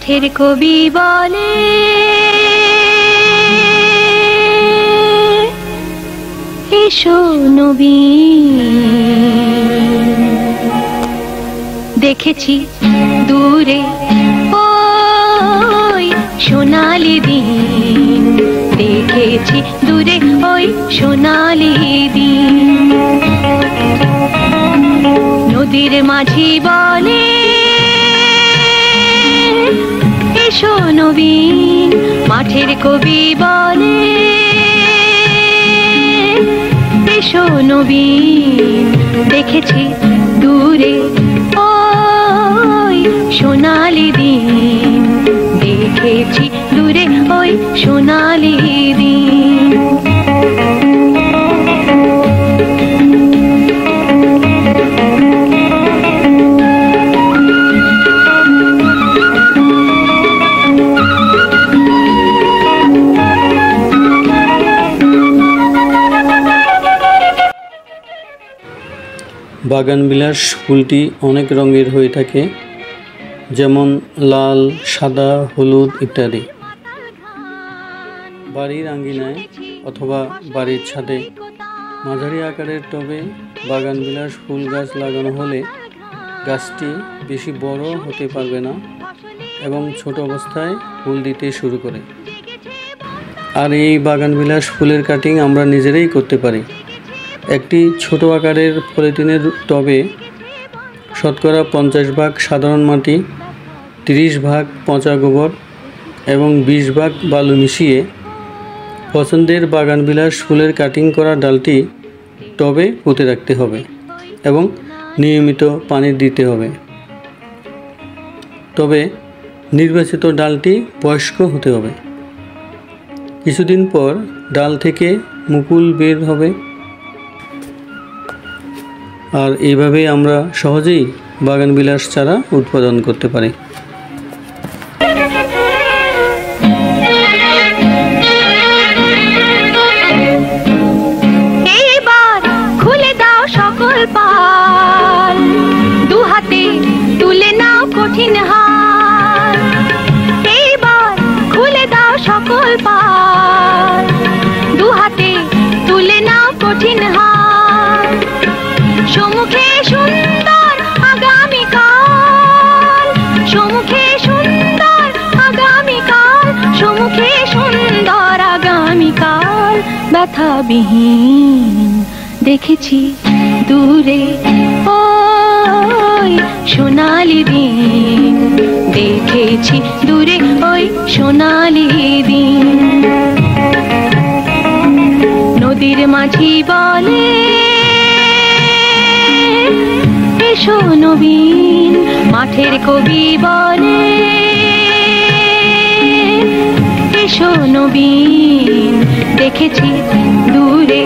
মাঠের কবি বলে এসো নবীন। দেখেছি দূরে ওই সোনালি দিন, দেখেছি দূরে ওই সোনালি দিন। নদীর মাঝি বলে এসো নবীন, মাঠের কবি বলে এসো নবীন। দেখেছি দূরে ওই সোনালি দিন, দেখেছি দূরে ওই সোনালি দিন। বাগানবিলাস ফুলটি অনেক রঙের হয়ে থাকে, যেমন লাল, সাদা, হলুদ ইত্যাদি। বাড়ির আঙ্গিনায় অথবা বাড়ির ছাদে মাঝারি আকারের টবে বাগানবিলাস ফুল গাছ লাগানো হলে গাছটি বেশি বড় হতে পারবে না এবং ছোট অবস্থায় ফুল দিতে শুরু করে। আর এই বাগানবিলাস ফুলের কাটিং আমরা নিজেরাই করতে পারি। একটি ছোট আকারের পলিথিনের টবে শতকরা 50 ভাগ সাধারণ মাটি, 30 ভাগ পচা গোবর এবং 20 ভাগ বালু মিশিয়ে পছন্দের বাগানবিলাস ফুলের কাটিং করা ডালটি টবে পুঁতে রাখতে হবে এবং নিয়মিত পানি দিতে হবে। তবে নির্বাচিত ডালটি বয়স্ক হতে হবে। কিছুদিন পর ডাল থেকে মুকুল বের হবে। আর এইভাবে আমরা সহজেই বাগানবিলাস চারা উৎপাদন করতে পারি। এইবার খুলে দাও সকল পাল, দু হাতে তুলে নাও কঠিন হাল। এইবার খুলে দাও সকল পাল, দু হাতে তুলে নাও কঠিন হাল। সম্মুখে সুন্দর আগামীকাল, সম্মুখে সুন্দর আগামীকাল, সম্মুখে সুন্দর আগামীকাল। ব্যথাবিহীন দেখেছি দূরে ওই সোনালি দিন, দেখেছি দূরে ওই সোনালি দিন। নদীর মাঝি বলে এসো নবীন, মাঠের কবি বলে এসো নবীন। দেখেছি দূরে